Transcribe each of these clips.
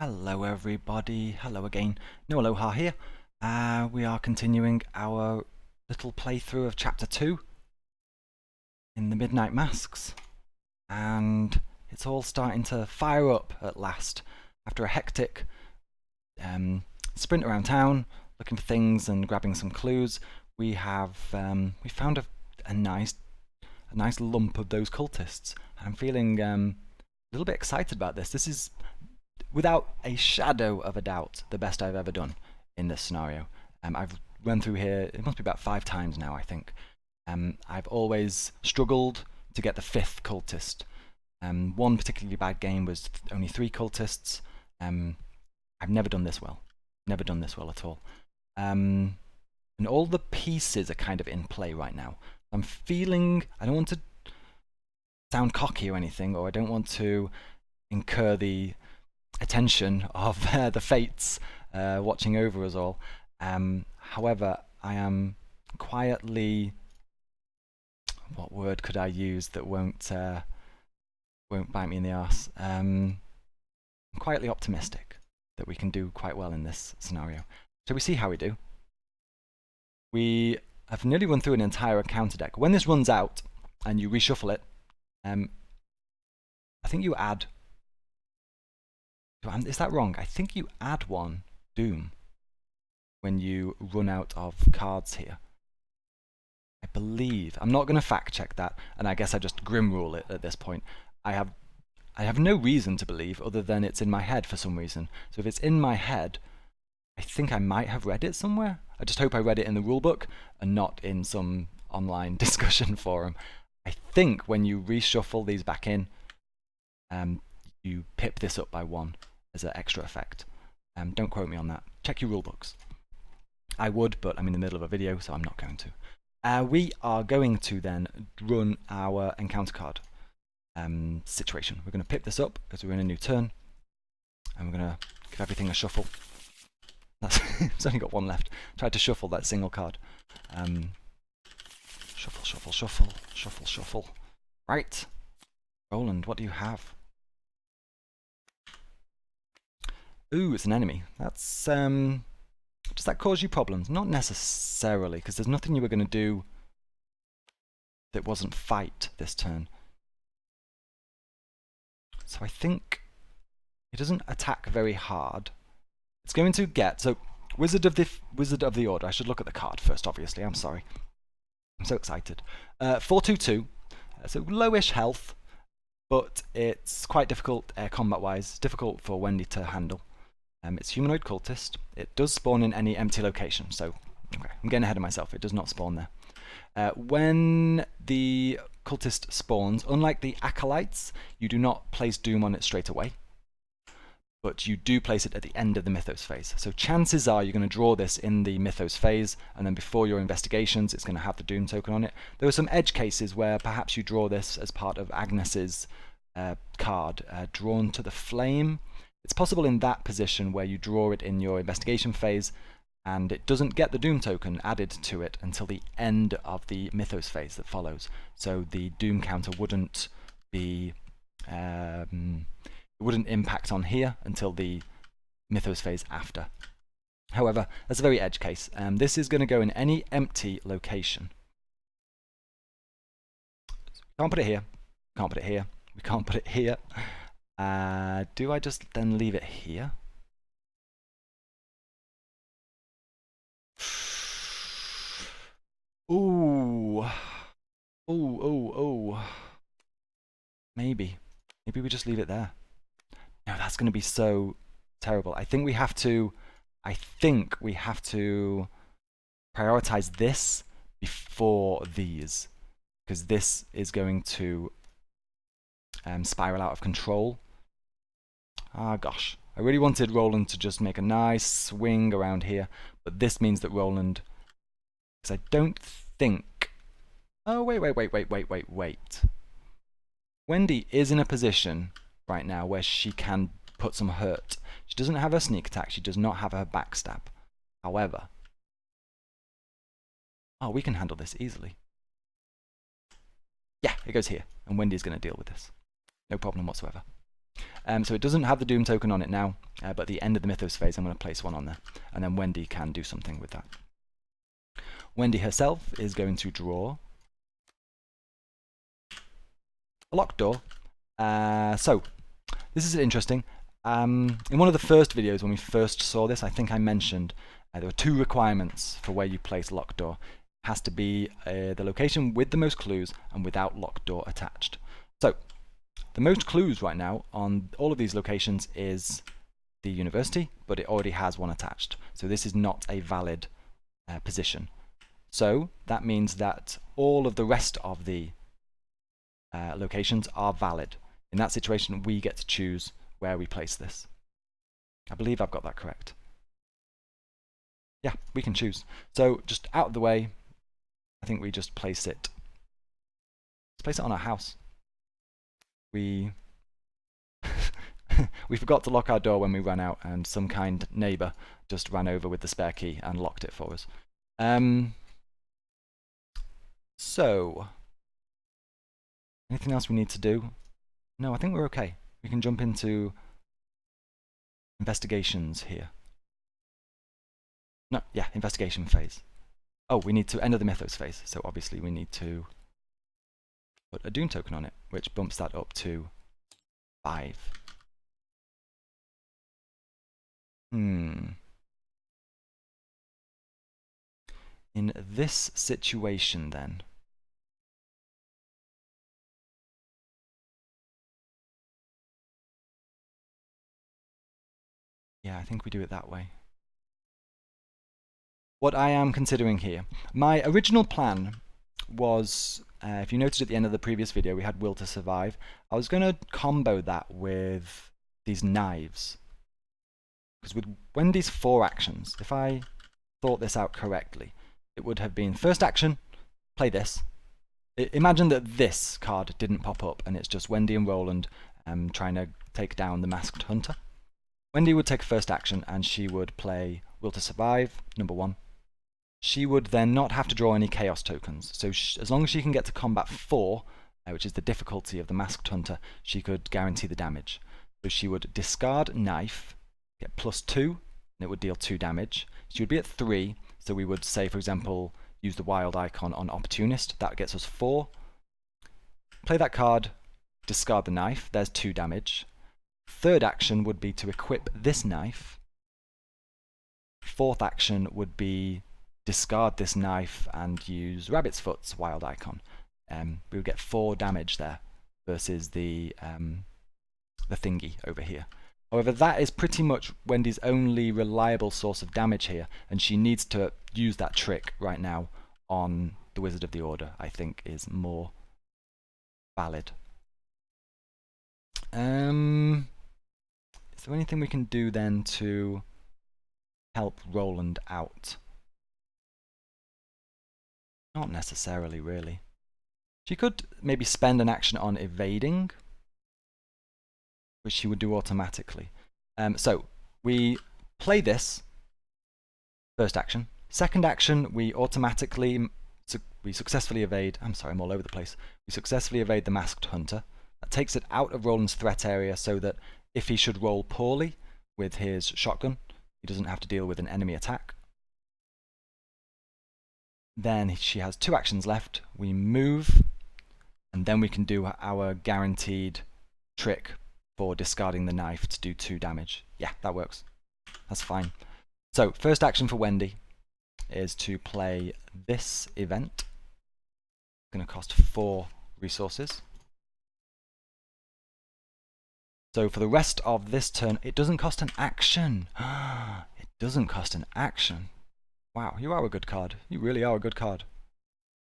Hello everybody, hello again, no aloha here. We are continuing our little playthrough of chapter 2 in the Midnight Masks, and it's all starting to fire up at last after a hectic sprint around town looking for things and grabbing some clues. We found a nice lump of those cultists. I'm feeling a little bit excited about this. This is, without a shadow of a doubt, the best I've ever done in this scenario. I've run through here, it must be about 5 times now, I think. I've always struggled to get the 5th cultist. One particularly bad game was only 3 cultists. I've never done this well. Never done this well at all. And all the pieces are kind of in play right now. I'm feeling, I don't want to sound cocky or anything, or I don't want to incur the attention of the fates watching over us all. However, I am quietly, what word could I use that won't bite me in the arse? I'm quietly optimistic that we can do quite well in this scenario. So we see how we do. We have nearly run through an entire encounter deck. When this runs out and you reshuffle it, I think you add... Is that wrong? I think you add 1 Doom when you run out of cards here. I believe. I'm not going to fact check that, and I guess I just grim rule it at this point. I have no reason to believe other than it's in my head for some reason. So if it's in my head, I think I might have read it somewhere. I just hope I read it in the rulebook and not in some online discussion forum. I think when you reshuffle these back in, you pip this up by 1 as an extra effect. Don't quote me on that. Check your rulebooks. I would, but I'm in the middle of a video, so I'm not going to. We are going to then run our encounter card situation. We're going to pip this up because we're in a new turn, and we're going to give everything a shuffle. It's only got 1 left. Tried to shuffle that single card. Shuffle, shuffle, shuffle, shuffle, shuffle. Right. Roland, what do you have? Ooh, it's an enemy. That's, does that cause you problems? Not necessarily, because there's nothing you were going to do that wasn't fight this turn. So I think it doesn't attack very hard. It's going to get, so Wizard of the Order. I should look at the card first, obviously. I'm sorry. I'm so excited. 4/2/2, so lowish health, but it's quite difficult combat-wise. Difficult for Wendy to handle. It's humanoid cultist. It does spawn in any empty location, so okay, I'm getting ahead of myself. It does not spawn there. When the cultist spawns, unlike the acolytes, you do not place Doom on it straight away, but you do place it at the end of the Mythos phase. So chances are you're going to draw this in the Mythos phase, and then before your investigations, it's going to have the Doom token on it. There are some edge cases where perhaps you draw this as part of Agnes's card, Drawn to the Flame. It's possible in that position where you draw it in your investigation phase, and it doesn't get the Doom token added to it until the end of the Mythos phase that follows. So the Doom counter wouldn't be... it wouldn't impact on here until the Mythos phase after. However, that's a very edge case. This is going to go in any empty location. So we can't put it here. Can't put it here. We can't put it here. Do I just then leave it here? Ooh. Ooh, ooh, ooh. Maybe. Maybe we just leave it there. No, that's going to be so terrible. I think we have to prioritize this before these, because this is going to spiral out of control. Ah, gosh. I really wanted Roland to just make a nice swing around here, but this means that Roland... Because I don't think... Oh, wait. Wendy is in a position right now where she can put some hurt. She doesn't have her sneak attack. She does not have her backstab. However... Oh, we can handle this easily. Yeah, it goes here, and Wendy's going to deal with this. No problem whatsoever. So it doesn't have the Doom token on it now, but at the end of the Mythos phase I'm going to place one on there, and then Wendy can do something with that. Wendy herself is going to draw a locked door. So this is interesting. In one of the first videos when we first saw this, I think I mentioned there were two requirements for where you place locked door. It has to be the location with the most clues and without locked door attached. So the most clues right now on all of these locations is the university, but it already has one attached. So this is not a valid position. So that means that all of the rest of the locations are valid. In that situation, we get to choose where we place this. I believe I've got that correct. Yeah, we can choose. So just out of the way, I think we just place it. Let's place it on our house. We we forgot to lock our door when we ran out, and some kind neighbour just ran over with the spare key and locked it for us. So anything else we need to do? No, I think we're okay. We can jump into investigations here. No, yeah, investigation phase. Oh, we need to enter the Mythos phase, so obviously we need to put a Doom token on it, which bumps that up to 5. In this situation then, yeah, I think we do it that way. What I am considering here, my original plan was, if you noticed at the end of the previous video, we had Will to Survive. I was going to combo that with these knives. Because with Wendy's 4 actions, if I thought this out correctly, it would have been first action, play this. Imagine that this card didn't pop up and it's just Wendy and Roland trying to take down the Masked Hunter. Wendy would take first action and she would play Will to Survive, number 1. She would then not have to draw any Chaos tokens. So as long as she can get to combat 4, which is the difficulty of the Masked Hunter, she could guarantee the damage. So she would discard Knife, get +2, and it would deal 2 damage. She would be at 3, so we would say, for example, use the wild icon on Opportunist. That gets us 4. Play that card, discard the knife. There's 2 damage. Third action would be to equip this knife. Fourth action would be discard this knife and use Rabbit's Foot's wild icon. We would get 4 damage there versus the thingy over here. However, that is pretty much Wendy's only reliable source of damage here, and she needs to use that trick right now on the Wizard of the Order, I think is more valid. Is there anything we can do then to help Roland out? Not necessarily, really. She could maybe spend an action on evading, which she would do automatically. So we play this first action. Second action, we successfully evade. I'm sorry, I'm all over the place. We successfully evade the Masked Hunter. That takes it out of Roland's threat area, so that if he should roll poorly with his shotgun, he doesn't have to deal with an enemy attack. Then she has 2 actions left. We move, and then we can do our guaranteed trick for discarding the knife to do 2 damage. Yeah, that works. That's fine. So, first action for Wendy is to play this event. It's going to cost 4 resources. So for the rest of this turn, it doesn't cost an action. It doesn't cost an action. Wow, you are a good card. You really are a good card.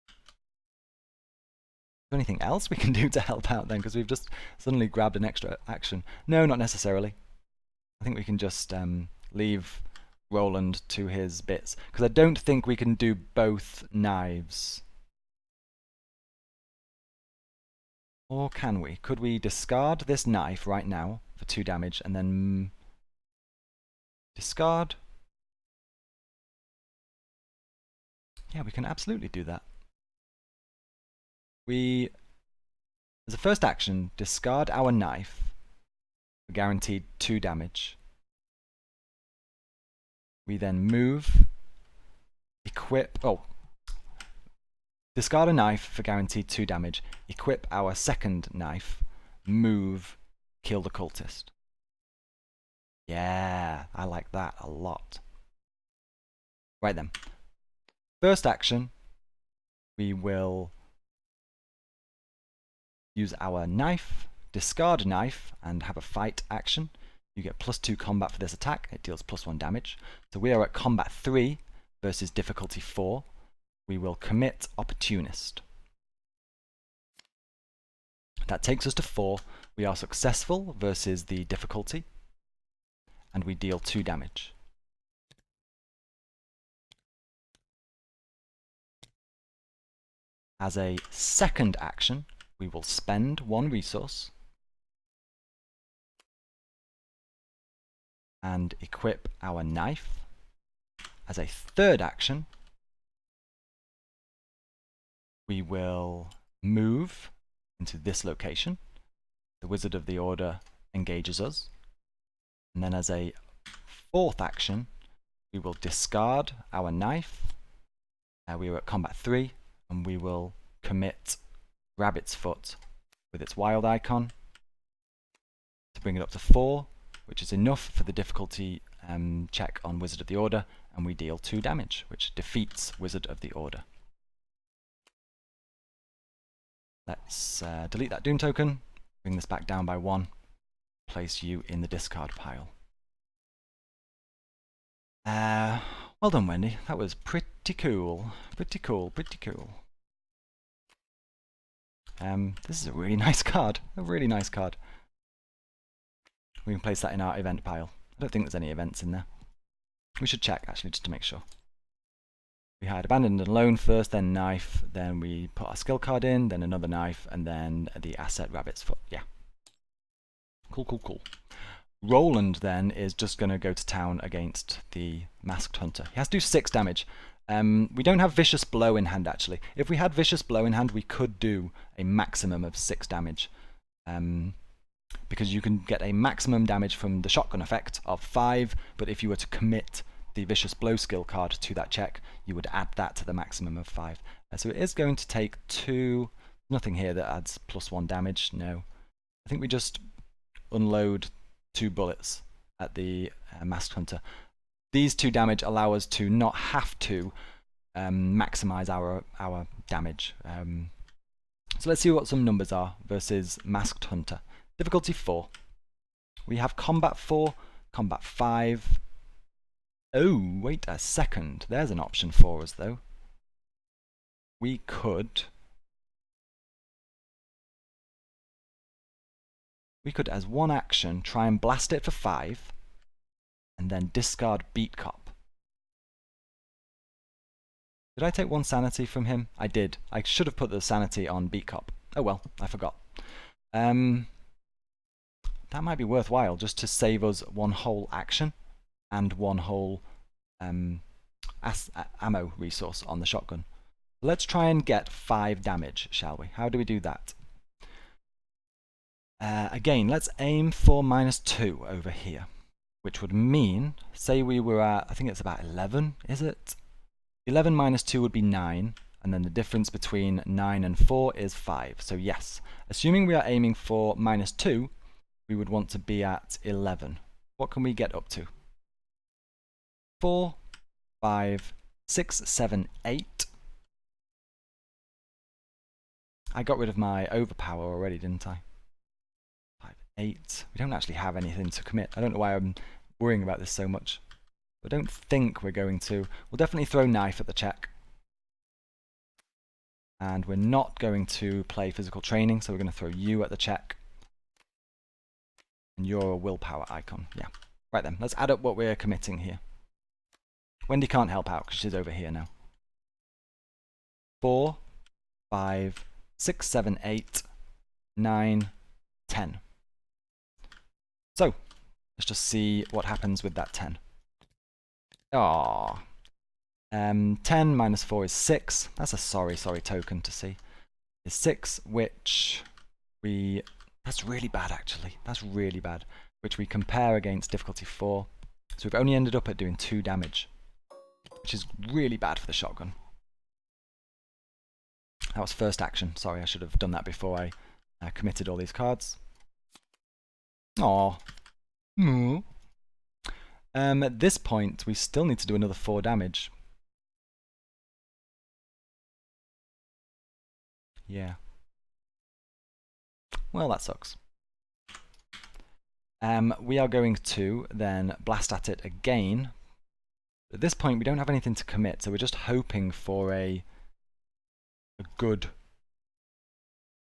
Is there anything else we can do to help out then? Because we've just suddenly grabbed an extra action. No, not necessarily. I think we can just leave Roland to his bits. Because I don't think we can do both knives. Or can we? Could we discard this knife right now for 2 damage and then discard? Yeah, we can absolutely do that. We, as a first action, discard our knife for guaranteed 2 damage. We then move, equip, discard a knife for guaranteed 2 damage, equip our second knife, move, kill the cultist. Yeah, I like that a lot. Right then. First action, we will use our knife, discard a knife, and have a fight action. You get +2 combat for this attack. It deals +1 damage. So we are at combat 3 versus difficulty 4. We will commit Opportunist. That takes us to 4. We are successful versus the difficulty, and we deal 2 damage. As a second action, we will spend 1 resource and equip our knife. As a third action, we will move into this location. The Wizard of the Order engages us. And then as a fourth action, we will discard our knife. We are at combat 3, and we will commit Rabbit's Foot with its wild icon to bring it up to 4, which is enough for the difficulty check on Wizard of the Order, and we deal 2 damage, which defeats Wizard of the Order. Let's delete that Doom token, bring this back down by 1, place you in the discard pile. Well done, Wendy. That was pretty cool. Pretty cool, pretty cool. This is a really nice card. A really nice card. We can place that in our event pile. I don't think there's any events in there. We should check, actually, just to make sure. We had Abandoned and Alone first, then Knife, then we put our skill card in, then another Knife, and then the asset Rabbit's Foot. Yeah. Cool, cool, cool. Roland then is just going to go to town against the Masked Hunter. He has to do 6 damage. We don't have Vicious Blow in hand, actually. If we had Vicious Blow in hand, we could do a maximum of 6 damage. Because you can get a maximum damage from the shotgun effect of 5, but if you were to commit the Vicious Blow skill card to that check, you would add that to the maximum of 5. So it is going to take 2... Nothing here that adds +1 damage, no. I think we just unload 2 bullets at the Masked Hunter. These 2 damage allow us to not have to maximize our damage. So let's see what some numbers are versus Masked Hunter. Difficulty 4. We have combat 4, combat 5. Oh, wait a second. There's an option for us, though. We could, as one action, try and blast it for 5, and then discard Beat Cop. Did I take 1 sanity from him? I did. I should have put the sanity on Beat Cop. Oh well, I forgot. That might be worthwhile, just to save us 1 whole action and 1 whole ammo resource on the shotgun. Let's try and get 5 damage, shall we? How do we do that? Again, let's aim for -2 over here, which would mean, say we were at, I think it's about 11, is it? 11 minus 2 would be 9, and then the difference between 9 and 4 is 5. So yes, assuming we are aiming for -2, we would want to be at 11. What can we get up to? 4, 5, 6, 7, 8. I got rid of my overpower already, didn't I? 5, 8. We don't actually have anything to commit. I don't know why I'm worrying about this so much. I don't think we're going to. We'll definitely throw Knife at the check. And we're not going to play Physical Training, so we're going to throw you at the check. And you're a willpower icon. Yeah. Right then, let's add up what we're committing here. Wendy can't help out because she's over here now. 4, 5, 6, 7, 8, 9, 10. So, let's just see what happens with that 10. Aww. 10 minus 4 is 6. That's a sorry token to see. Is 6, which we... That's really bad, actually. That's really bad. which we compare against difficulty 4. So we've only ended up at doing 2 damage, which is really bad for the shotgun. That was first action. Sorry, I should have done that before I committed all these cards. Aww. At this point, we still need to do another 4 damage. Yeah. Well, that sucks. We are going to then blast at it again. At this point, we don't have anything to commit, so we're just hoping for a good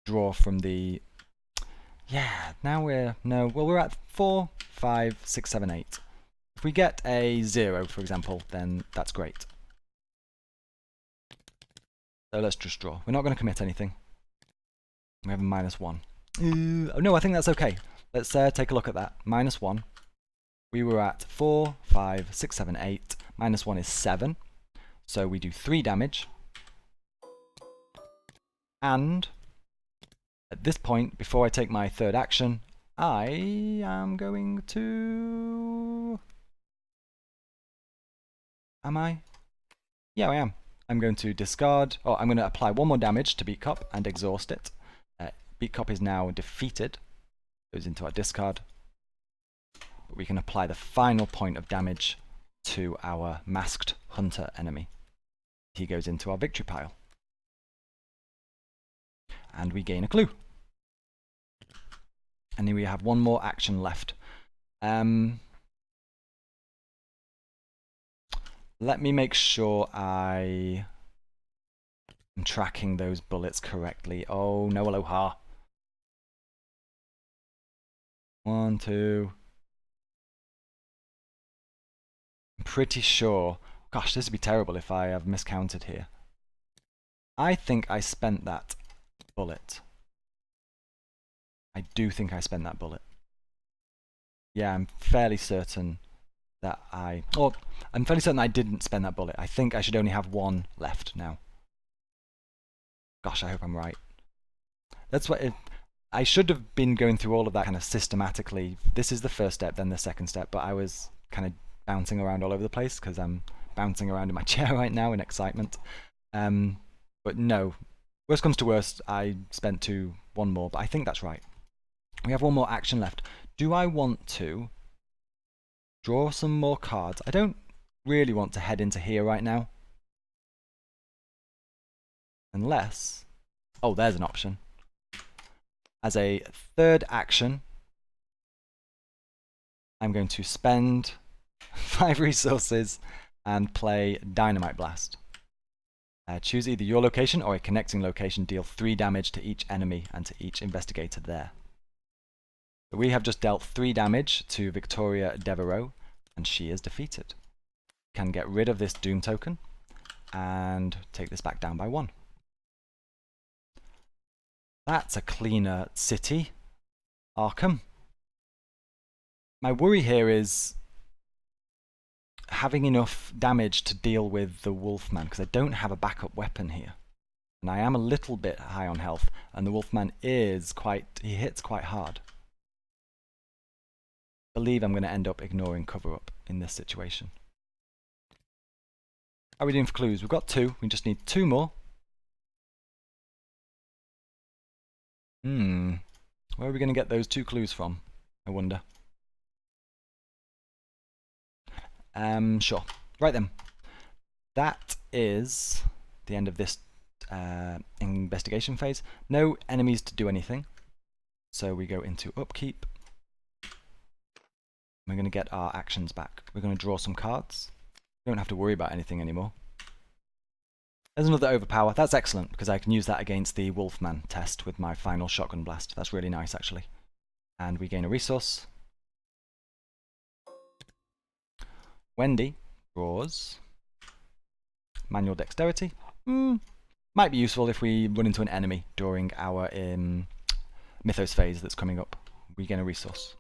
draw from the... Yeah, now we're... No, well, we're at 4, 5, 6, 7, 8. If we get a 0, for example, then that's great. So let's just draw. We're not going to commit anything. We have a -1. Oh no, I think that's okay. Let's take a look at that. -1. We were at 4, 5, 6, 7, 8. -1 is 7. So we do 3 damage. And at this point, before I take my third action, I am going to... Am I? Yeah, I am. I'm going to discard... Oh, I'm going to apply 1 more damage to Beat Cop and exhaust it. Beat Cop is now defeated. Goes into our discard. But we can apply the final point of damage to our masked hunter enemy. He goes into our victory pile. And we gain a clue. And then we have 1 more action left. Let me make sure I am tracking those bullets correctly. Oh, no aloha. 1, 2. I'm pretty sure. Gosh, this would be terrible if I have miscounted here. I think I spent that bullet. I do think I spent that bullet. Yeah, I'm fairly certain that I'm fairly certain I didn't spend that bullet. I think I should only have 1 left now. Gosh, I hope I'm right. That's what I should have been going through all of that kind of systematically. This is the first step, then the second step, but I was kind of bouncing around all over the place because I'm bouncing around in my chair right now in excitement. But no, worst comes to worst, I spent 1 more, but I think that's right. We have 1 more action left. Do I want to draw some more cards? I don't really want to head into here right now. Unless... Oh, there's an option. As a third action, I'm going to spend 5 resources and play Dynamite Blast. Choose either your location or a connecting location. Deal 3 damage to each enemy and to each investigator there. So we have just dealt 3 damage to Victoria Devereaux, and she is defeated. Can get rid of this Doom token and take this back down by 1. That's a cleaner city, Arkham. My worry here is having enough damage to deal with the Wolfman, because I don't have a backup weapon here. And I am a little bit high on health, and the Wolfman is he hits quite hard. I believe I'm going to end up ignoring cover-up in this situation. How are we doing for clues? We've got 2, we just need 2 more. Where are we going to get those 2 clues from, I wonder? Sure. Right then. That is the end of this investigation phase. No enemies to do anything. So we go into upkeep. We're going to get our actions back. We're going to draw some cards. We don't have to worry about anything anymore. There's another overpower. That's excellent, because I can use that against the Wolfman test with my final shotgun blast. That's really nice, actually. And we gain a resource. Wendy draws manual dexterity. Might be useful if we run into an enemy during our Mythos phase that's coming up. We gain a resource.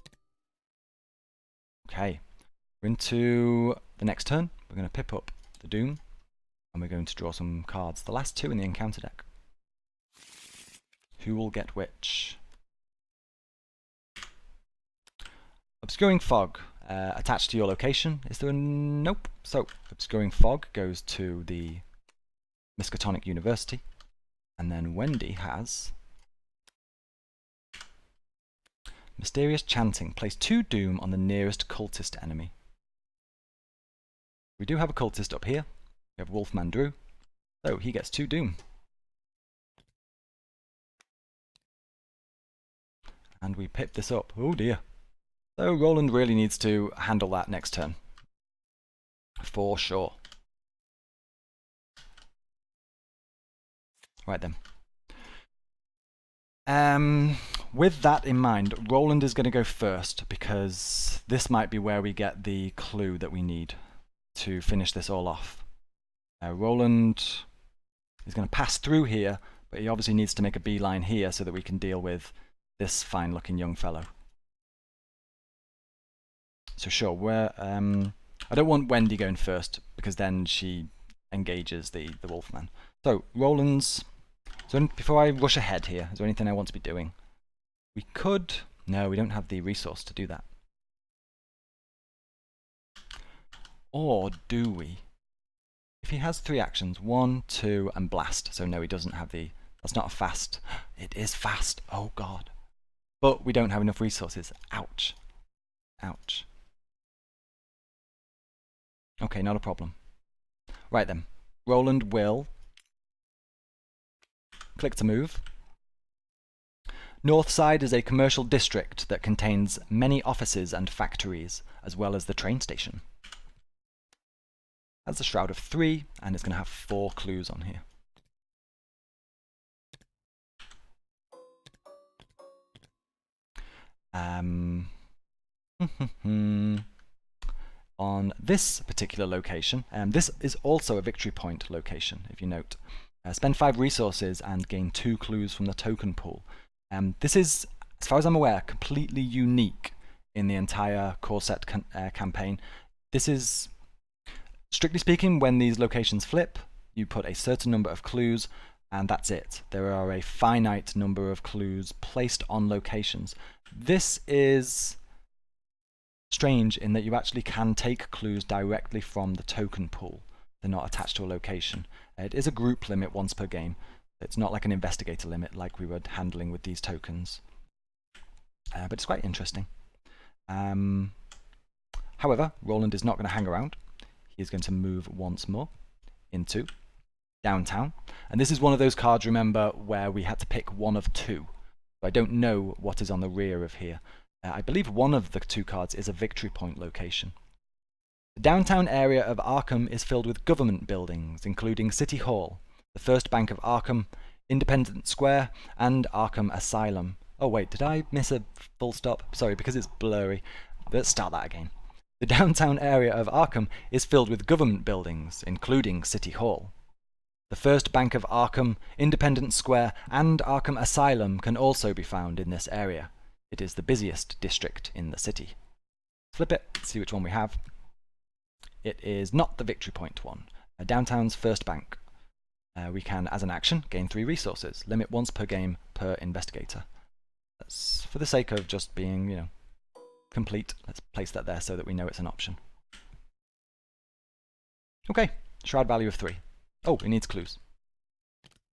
Okay, we're into the next turn. We're going to pip up the Doom, and we're going to draw some cards. The last 2 in the encounter deck. Who will get which? Obscuring fog attached to your location. Is there a nope? So obscuring fog goes to the Miskatonic University, and then Wendy has mysterious chanting. Place 2 doom on the nearest cultist enemy. We do have a cultist up here. We have Wolfman Drew, so he gets 2 doom. And we pip this up. Oh dear. So Roland really needs to handle that next turn. For sure. Right then. With that in mind, Roland is going to go first, because this might be where we get the clue that we need to finish this all off. Roland is going to pass through here, but he obviously needs to make a beeline here so that we can deal with this fine-looking young fellow. So sure, I don't want Wendy going first, because then she engages the Wolfman. So Roland's... So before I rush ahead here, is there anything I want to be doing? We could... No, we don't have the resource to do that. Or do we? If he has 3 actions, 1, 2, and blast. So no, he doesn't have the... That's not a fast. It is fast. Oh god. But we don't have enough resources. Ouch. Ouch. Okay, not a problem. Right then. Roland will click to move. Northside is a commercial district that contains many offices and factories, as well as the train station. That's a shroud of 3, and it's going to have 4 clues on here. On this particular location, this is also a victory point location, if you note. Spend 5 resources and gain 2 clues from the token pool. This is, as far as I'm aware, completely unique in the entire core set campaign. This is, strictly speaking, when these locations flip, you put a certain number of clues, and that's it. There are a finite number of clues placed on locations. This is strange in that you actually can take clues directly from the token pool. They're not attached to a location. It is a group limit once per game. It's not like an investigator limit like we were handling with these tokens. But it's quite interesting. However, Roland is not going to hang around. He is going to move once more into downtown. And this is one of those cards, remember, where we had to pick one of 2. I don't know what is on the rear of here. I believe one of the 2 cards is a victory point location. The downtown area of Arkham is filled with government buildings, including City Hall, the First Bank of Arkham, Independence Square, and Arkham Asylum. Oh wait, did I miss a full stop? Sorry, because it's blurry. Let's start that again. The downtown area of Arkham is filled with government buildings, including City Hall. The First Bank of Arkham, Independence Square, and Arkham Asylum can also be found in this area. It is the busiest district in the city. Flip it, see which one we have. It is not the victory point one. Downtown's First Bank. We can, as an action, gain 3 resources. Limit once per game per investigator. That's for the sake of just being, you know, complete. Let's place that there so that we know it's an option. Okay, shroud value of 3. Oh, it needs clues.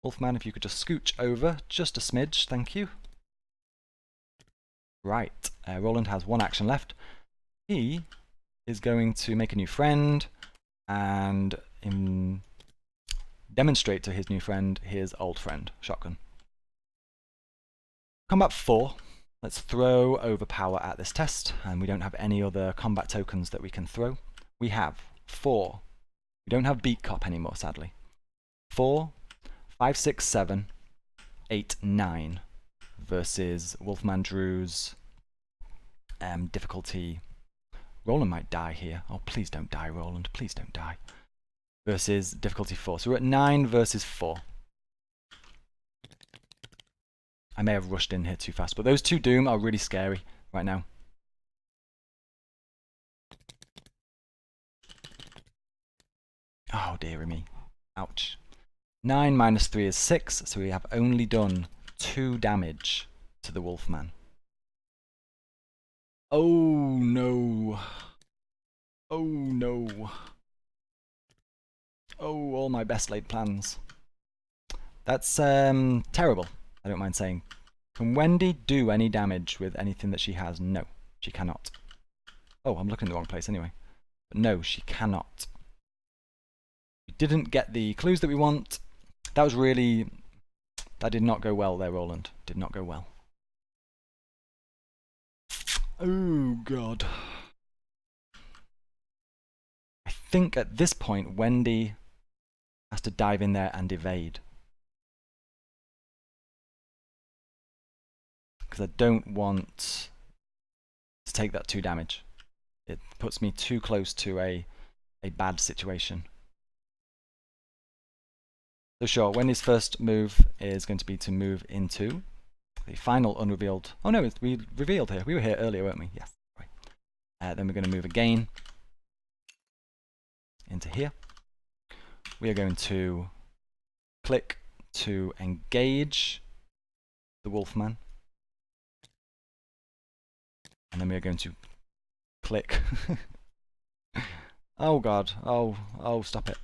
Wolfman, if you could just scooch over just a smidge, thank you. Right, Roland has 1 action left. He is going to make a new friend and demonstrate to his new friend his old friend, Shotgun. Combat 4. Let's throw overpower at this test, and we don't have any other combat tokens that we can throw. We have 4. We don't have Beat Cop anymore, sadly. 4, 5, 6, 7, 8, 9 versus Wolfman Drew's difficulty. Roland might die here. Oh, please don't die, Roland. Please don't die. Versus difficulty 4. So we're at 9 versus 4. I may have rushed in here too fast, but those 2 Doom are really scary right now. Oh, dearie me. Ouch. 9 minus 3 is 6, so we have only done 2 damage to the Wolfman. Oh no. Oh no. Oh, all my best laid plans. That's terrible, I don't mind saying. Can Wendy do any damage with anything that she has? No, she cannot. Oh, I'm looking in the wrong place anyway. But no, she cannot. We didn't get the clues that we want. That was really... That did not go well there, Roland. Did not go well. Oh, God. I think at this point, Wendy has to dive in there and evade. Because I don't want to take that 2 damage. It puts me too close to a bad situation. So sure, Wendy's first move is going to be to move into the final unrevealed... Oh no, we revealed here. We were here earlier, weren't we? Yes. Right. Then we're going to move again into here. We are going to click to engage the Wolfman. And then we are going to click. Oh god. Oh, stop it.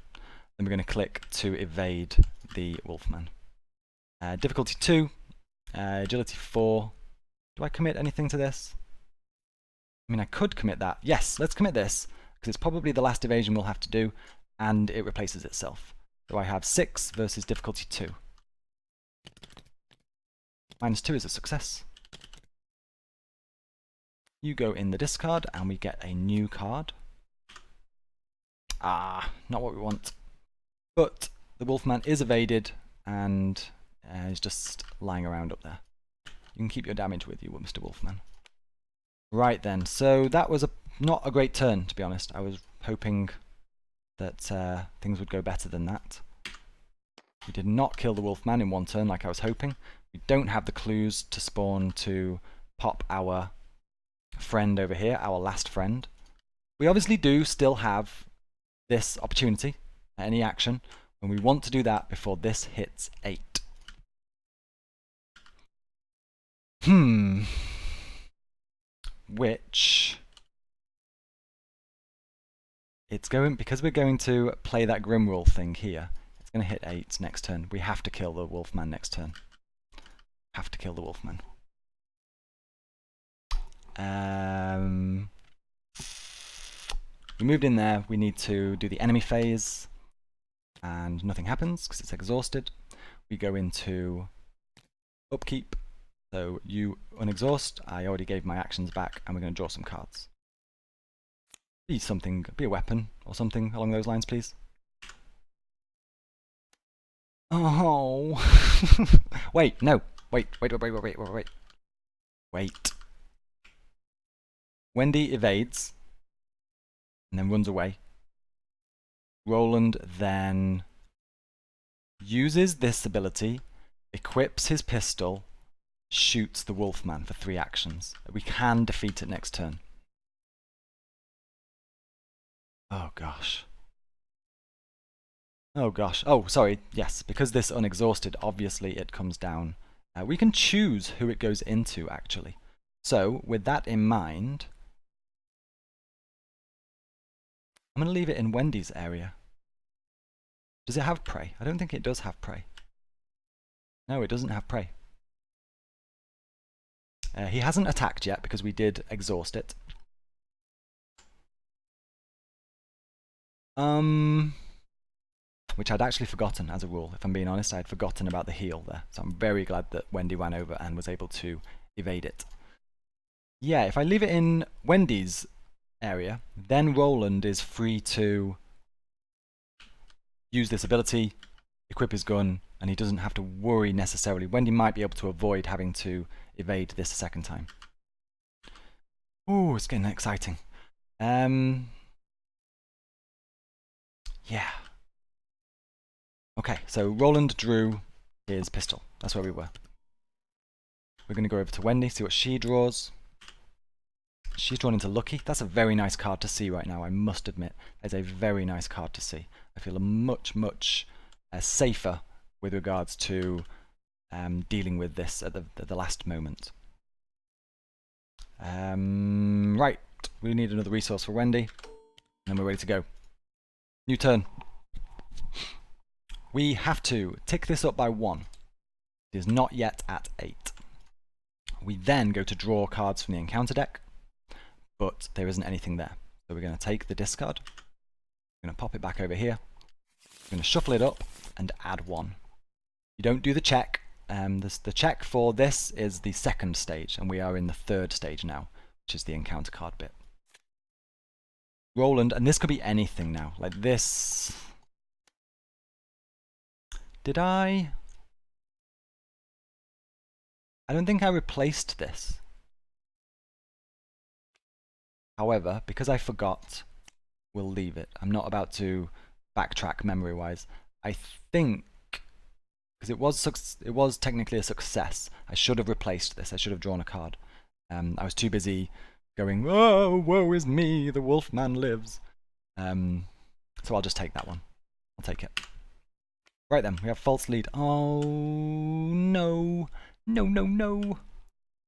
Then we're going to click to evade the Wolfman. Difficulty 2, agility 4. Do I commit anything to this? I mean, I could commit that. Yes, let's commit this, because it's probably the last evasion we'll have to do, and it replaces itself. So I have 6 versus difficulty 2. -2 is a success. You go in the discard, and we get a new card. Ah, not what we want. But the Wolfman is evaded, and is just lying around up there. You can keep your damage with you, Mr. Wolfman. Right then, so that was not a great turn, to be honest. I was hoping that things would go better than that. We did not kill the Wolfman in 1 turn like I was hoping. We don't have the clues to spawn to pop our friend over here, our last friend. We obviously do still have this opportunity at any action, and we want to do that before this hits 8. Which... It's going, because we're going to play that Grimroll thing here, it's going to hit 8 next turn. We have to kill the Wolfman next turn. Have to kill the Wolfman. We moved in there, we need to do the enemy phase, and nothing happens because it's exhausted. We go into upkeep, so you unexhaust, I already gave my actions back, and we're going to draw some cards. Be something, be a weapon, or something along those lines, please. Oh! Wait, no! Wait. Wendy evades, and then runs away. Roland then uses this ability, equips his pistol, shoots the Wolfman for 3 actions. We can defeat it next turn. Oh gosh. Oh gosh. Oh, sorry. Yes, because this unexhausted, obviously it comes down. We can choose who it goes into, actually. So, with that in mind, I'm going to leave it in Wendy's area. Does it have prey? I don't think it does have prey. No, it doesn't have prey. He hasn't attacked yet because we did exhaust it. Which I'd actually forgotten as a rule. If I'm being honest, I had forgotten about the heal there. So I'm very glad that Wendy ran over and was able to evade it. Yeah, if I leave it in Wendy's area, then Roland is free to use this ability, equip his gun, and he doesn't have to worry necessarily. Wendy might be able to avoid having to evade this a second time. Ooh, it's getting exciting. Yeah. Okay, so Roland drew his pistol. That's where we were. We're going to go over to Wendy, see what she draws. She's drawn into Lucky. That's a very nice card to see right now, I must admit. It's a very nice card to see. I feel much safer with regards to dealing with this at the last moment. Right, we need another resource for Wendy, and we're ready to go. New turn. We have to tick this up by 1. It is not yet at 8. We then go to draw cards from the encounter deck, but there isn't anything there. So we're going to take the discard, we're going to pop it back over here, we're going to shuffle it up and add 1. You don't do the check. The check for this is the 2nd stage, and we are in the 3rd stage now, which is the encounter card bit. Roland, and this could be anything now, like this. Did I don't think I replaced this. However, because I forgot, we'll leave it. I'm not about to backtrack memory-wise. I think, because it was technically a success, I should have replaced this. I should have drawn a card. I was too busy going, "Oh, woe is me, the Wolfman lives." So I'll just take that one. I'll take it. Right then, we have false lead. Oh, no. No, no, no.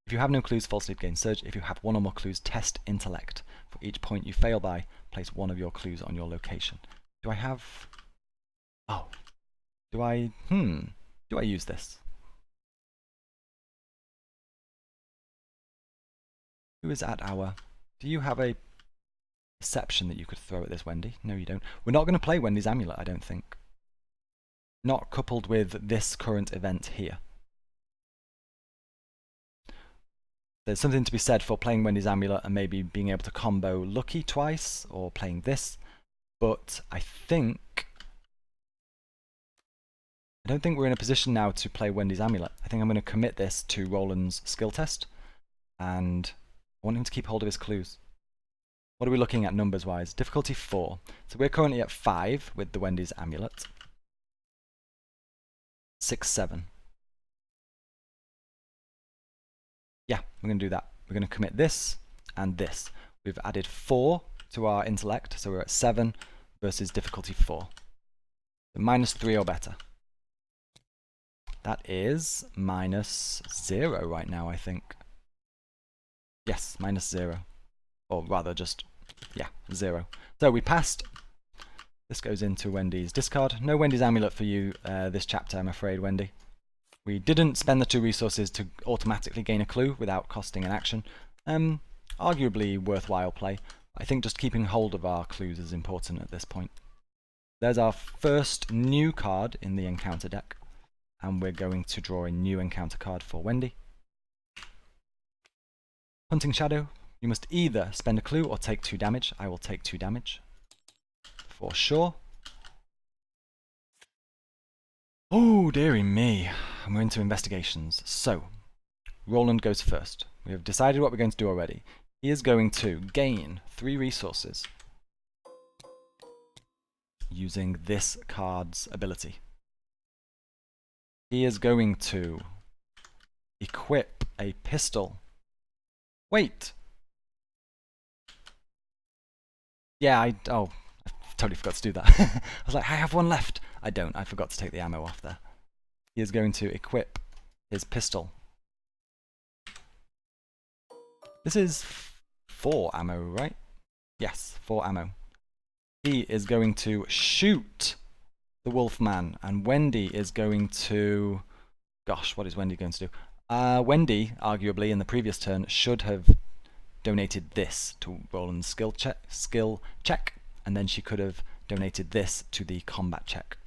If you have no clues, false lead gains surge. If you have 1 or more clues, test intellect. For each point you fail by, place 1 of your clues on your location. Do I have... Oh. Do I use this? Who is at our... Do you have a perception that you could throw at this, Wendy? No, you don't. We're not going to play Wendy's Amulet, I don't think. Not coupled with this current event here. There's something to be said for playing Wendy's Amulet and maybe being able to combo Lucky twice, or playing this, but I don't think we're in a position now to play Wendy's Amulet. I think I'm going to commit this to Roland's skill test, and I want him to keep hold of his clues. What are we looking at numbers-wise? Difficulty 4. So we're currently at 5 with the Wendy's Amulet. 6, 7. Yeah, we're going to do that. We're going to commit this and this. We've added 4 to our intellect, so we're at 7 versus difficulty 4. So -3 or better. That is -0 right now, I think. Yes, -0. Or rather just, yeah, 0. So we passed. This goes into Wendy's discard. No Wendy's Amulet for you this chapter, I'm afraid, Wendy. We didn't spend the 2 resources to automatically gain a clue without costing an action. Arguably worthwhile play. I think just keeping hold of our clues is important at this point. There's our first new card in the encounter deck, and we're going to draw a new encounter card for Wendy. Hunting Shadow. You must either spend a clue or take 2 damage. I will take 2 damage. For sure. Oh, dearie me. And we're into investigations. So, Roland goes first. We have decided what we're going to do already. He is going to gain 3 resources using this card's ability. He is going to equip a pistol. Wait! Yeah, I totally forgot to do that. I was like, I have 1 left. I don't. I forgot to take the ammo off there. He is going to equip his pistol. This is 4 ammo, right? Yes, 4 ammo. He is going to shoot the Wolfman, and Wendy is going to... Gosh, what is Wendy going to do? Wendy, arguably, in the previous turn, should have donated this to Roland's skill check, and then she could have donated this to the combat check.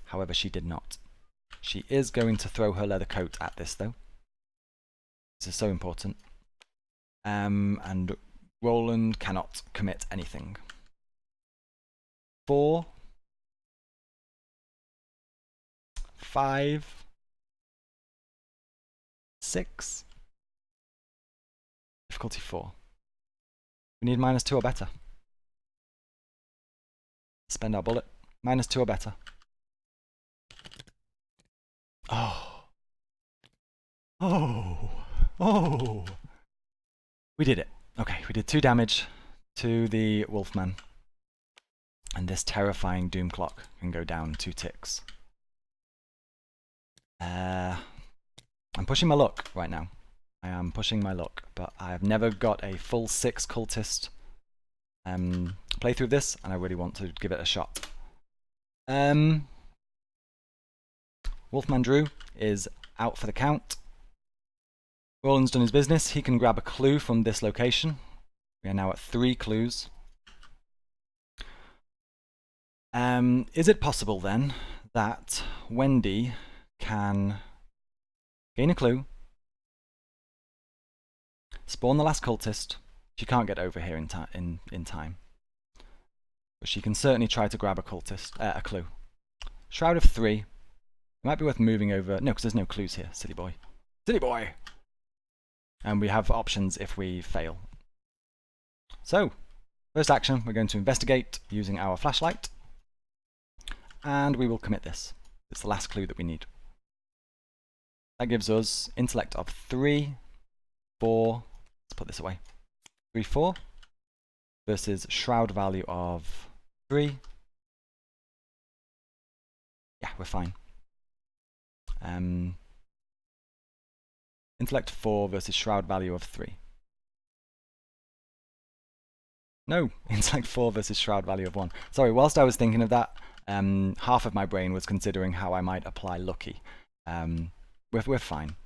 However, she did not. She is going to throw her leather coat at this, though. This is so important. And Roland cannot commit anything. 4, 5, 6. Difficulty 4. We need -2 or better. Spend our bullet. -2 or better. Oh. Oh. Oh. We did it. Okay, we did 2 damage to the Wolfman. And this terrifying doom clock can go down 2 ticks. I'm pushing my luck right now. I am pushing my luck, but I have never got a full 6 cultist playthrough of this, and I really want to give it a shot. Wolfman Drew is out for the count. Roland's done his business. He can grab a clue from this location. We are now at 3 clues. Is it possible then that Wendy can gain a clue, spawn the last cultist? She can't get over here in time, but she can certainly try to grab a clue. Shroud of 3. It might be worth moving over. No, because there's no clues here. Silly boy. Silly boy! And we have options if we fail. So, first action, we're going to investigate using our flashlight. And we will commit this. It's the last clue that we need. That gives us intellect of 3, 4. Let's put this away. 3, 4. Versus shroud value of 3. Yeah, we're fine. Intellect 4 versus shroud value of 3. No, intellect 4 versus shroud value of 1. Sorry, whilst I was thinking of that, half of my brain was considering how I might apply lucky. We're fine.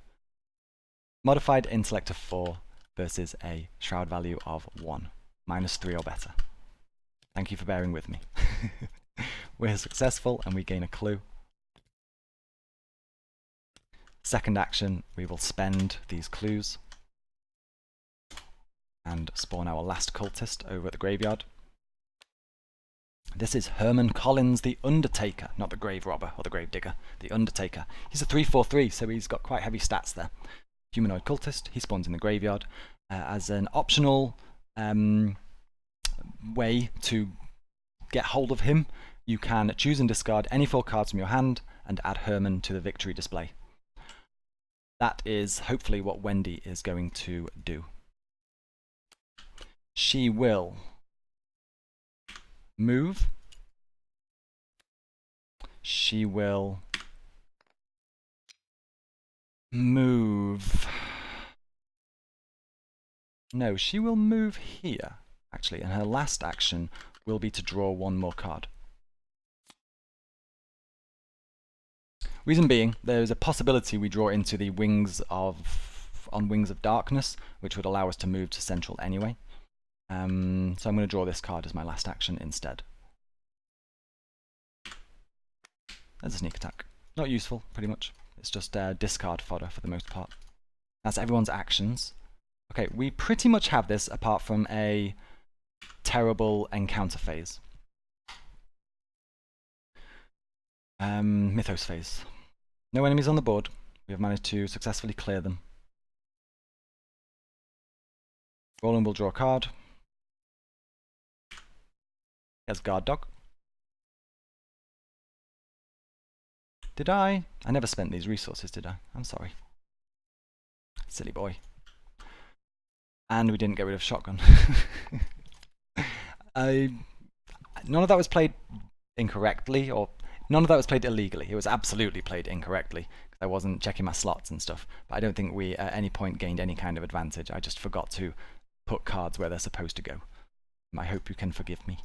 Modified intellect of 4 versus a shroud value of 1. -3 or better. Thank you for bearing with me. We're successful and we gain a clue. Second action, we will spend these clues and spawn our last cultist over at the graveyard. This is Herman Collins, the Undertaker, not the grave robber or the grave digger, the Undertaker. He's a 3/4/3, so he's got quite heavy stats there. Humanoid cultist, he spawns in the graveyard. As an optional way to get hold of him, you can choose and discard any 4 cards from your hand and add Herman to the victory display. That is hopefully what Wendy is going to do. She will move. She will move. No, she will move here, actually, and her last action will be to draw 1 more card. Reason being, there's a possibility we draw into the Wings of Darkness, which would allow us to move to Central anyway. So I'm going to draw this card as my last action instead. There's a sneak attack. Not useful, pretty much. It's just discard fodder for the most part. That's everyone's actions. Okay, we pretty much have this apart from a terrible encounter phase. Mythos phase. No enemies on the board. We have managed to successfully clear them. Roland will draw a card. He has Guard Dog. Did I? I never spent these resources, did I? I'm sorry. Silly boy. And we didn't get rid of Shotgun. None of that was played incorrectly, or none of that was played illegally. It was absolutely played incorrectly, because I wasn't checking my slots and stuff. But I don't think we at any point gained any kind of advantage. I just forgot to put cards where they're supposed to go. I hope you can forgive me.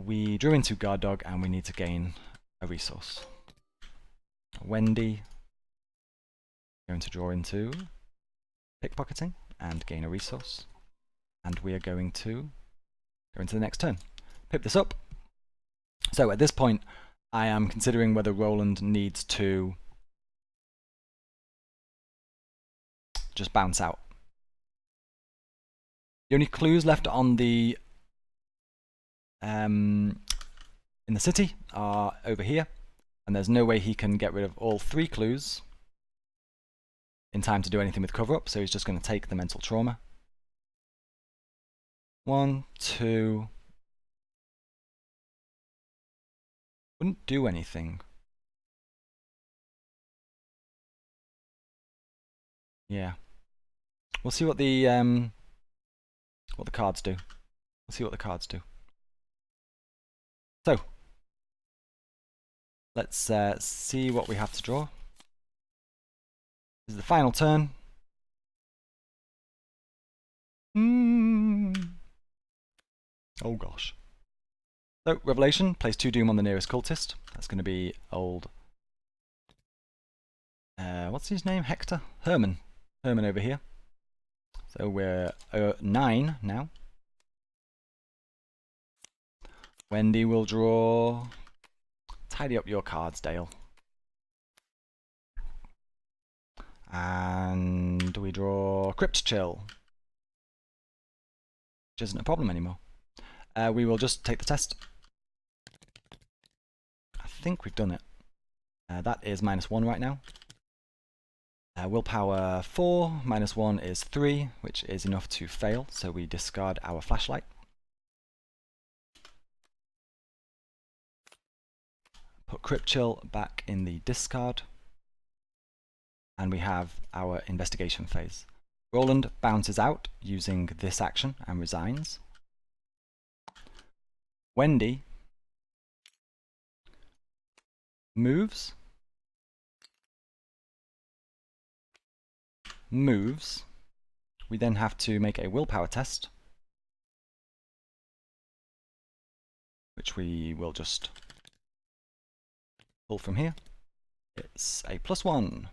We drew into Guard Dog, and we need to gain a resource. Wendy, going to draw into Pickpocketing and gain a resource. And we are going to go into the next turn. Pip this up. So at this point, I am considering whether Roland needs to just bounce out. The only clues left on the in the city are over here, and there's no way he can get rid of all 3 clues in time to do anything with cover-up, so he's just going to take the mental trauma. 1, 2. Wouldn't do anything. Yeah. We'll see what the cards do. We'll see what the cards do. So, let's see what we have to draw. This is the final turn. Oh gosh. So, Revelation, place 2 Doom on the nearest cultist. That's going to be old... what's his name? Hector? Herman. Herman over here. So we're 9 now. Wendy will draw... Tidy up your cards, Dale. And we draw Crypt Chill. Which isn't a problem anymore. We will just take the test. I think we've done it. That is -1 right now. Willpower 4, -1 is 3, which is enough to fail, so we discard our flashlight. Put Crypt Chill back in the discard. And we have our investigation phase. Roland bounces out using this action and resigns. Wendy moves. We then have to make a willpower test, which we will just pull from here. It's a +1.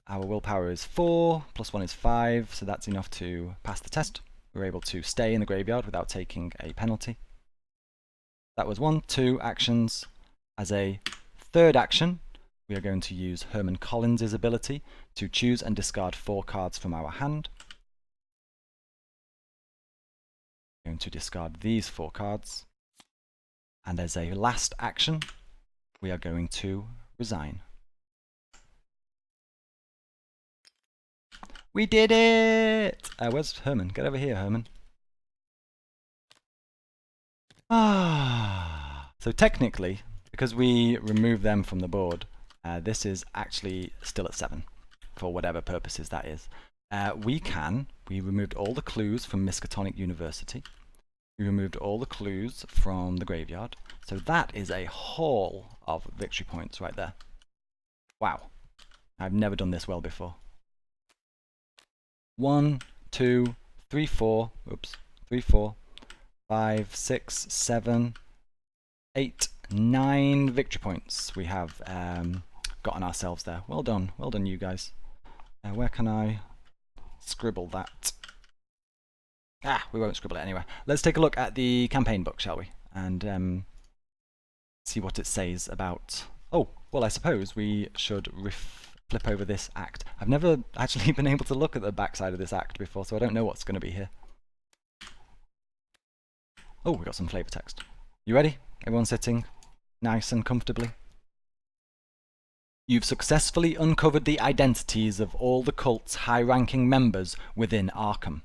Our willpower is 4, +1 is 5, so that's enough to pass the test. We're able to stay in the graveyard without taking a penalty. That was 1, 2 actions. As a third action, we are going to use Herman Collins' ability to choose and discard 4 cards from our hand. We're going to discard these 4 cards. And as a last action, we are going to resign. We did it! Where's Herman? Get over here, Herman. So technically, because we removed them from the board, this is actually still at 7, for whatever purposes that is. We removed all the clues from Miskatonic University. We removed all the clues from the graveyard. So that is a haul of victory points right there. Wow. I've never done this well before. 1, 2, 3, 4, 3, 4, 5, 6, 7, 8, 9 victory points we have gotten ourselves there. Well done you guys. Where can I scribble that? We won't scribble it anyway. Let's take a look at the campaign book, shall we? And see what it says about... Oh, well, I suppose we should flip over this act. I've never actually been able to look at the backside of this act before, so I don't know what's going to be here. Oh, we got some flavor text. You ready? Everyone sitting nice and comfortably? You've successfully uncovered the identities of all the cult's high-ranking members within Arkham.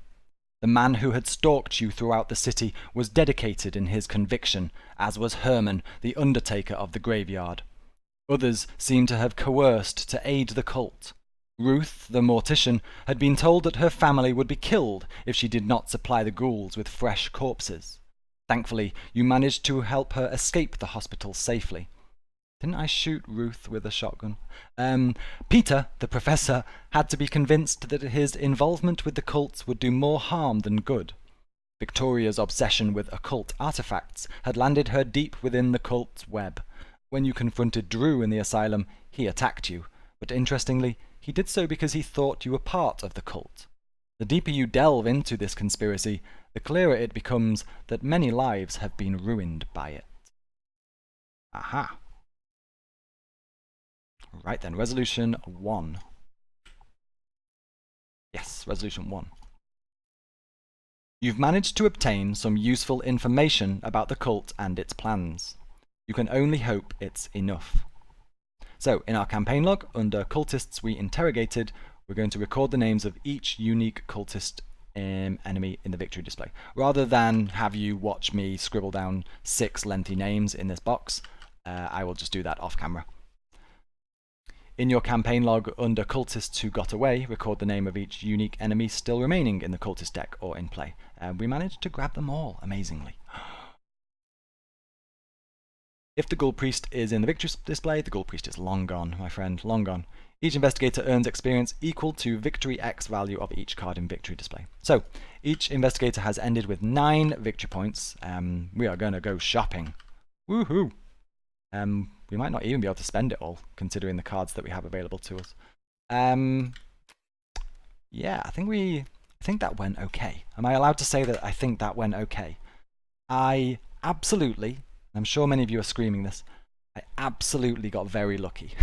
The man who had stalked you throughout the city was dedicated in his conviction, as was Herman, the undertaker of the graveyard. Others seem to have coerced to aid the cult. Ruth, the mortician, had been told that her family would be killed if she did not supply the ghouls with fresh corpses. Thankfully, you managed to help her escape the hospital safely. Didn't I shoot Ruth with a shotgun? Peter, the professor, had to be convinced that his involvement with the cults would do more harm than good. Victoria's obsession with occult artifacts had landed her deep within the cult's web. When you confronted Drew in the asylum, he attacked you, but interestingly, he did so because he thought you were part of the cult. The deeper you delve into this conspiracy, the clearer it becomes that many lives have been ruined by it. Aha. Right then, Resolution 1. Yes, Resolution 1. You've managed to obtain some useful information about the cult and its plans. You can only hope it's enough. So, in our campaign log, under cultists we interrogated, we're going to record the names of each unique cultist enemy in the victory display. Rather than have you watch me scribble down 6 lengthy names in this box, I will just do that off camera. In your campaign log, under cultists who got away, record the name of each unique enemy still remaining in the cultist deck or in play. We managed to grab them all, amazingly. If the Ghoul Priest is in the victory display, the Ghoul Priest is long gone, my friend, long gone. Each investigator earns experience equal to victory X value of each card in victory display. So, each investigator has ended with 9 victory points. We are going to go shopping. Woohoo! We might not even be able to spend it all, considering the cards that we have available to us. Yeah, I think that went okay. Am I allowed to say that I think that went okay? I absolutely, I'm sure many of you are screaming this, I absolutely got very lucky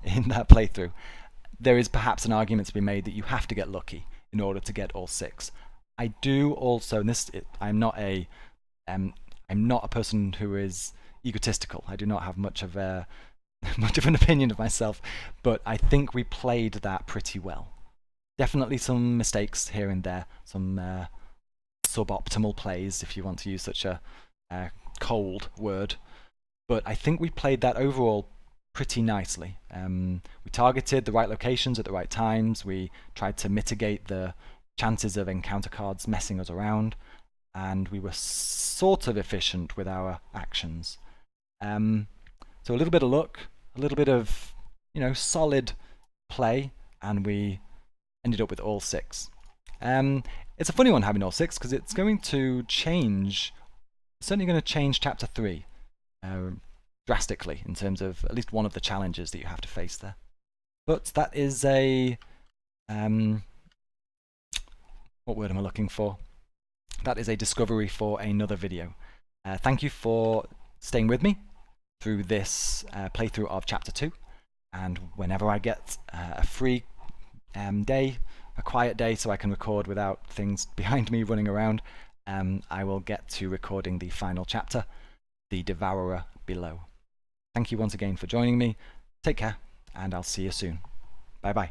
in that playthrough. There is perhaps an argument to be made that you have to get lucky in order to get all 6. I do also, and I'm not a person who is egotistical. I do not have much of an opinion of myself, but I think we played that pretty well. Definitely some mistakes here and there, some suboptimal plays, if you want to use such a cold word. But I think we played that overall pretty nicely. We targeted the right locations at the right times. We tried to mitigate the chances of encounter cards messing us around, and we were sort of efficient with our actions. So a little bit of luck, a little bit of solid play, and we ended up with all 6. It's a funny one having all 6 because it's going to change. It's certainly going to change Chapter 3. Drastically in terms of at least one of the challenges that you have to face there. But that is a what word am I looking for? That is a discovery for another video. Thank you for staying with me through this playthrough of Chapter 2, and whenever I get a free day, a quiet day so I can record without things behind me running around, I will get to recording the final chapter, The Devourer Below. Thank you once again for joining me. Take care, and I'll see you soon. Bye bye.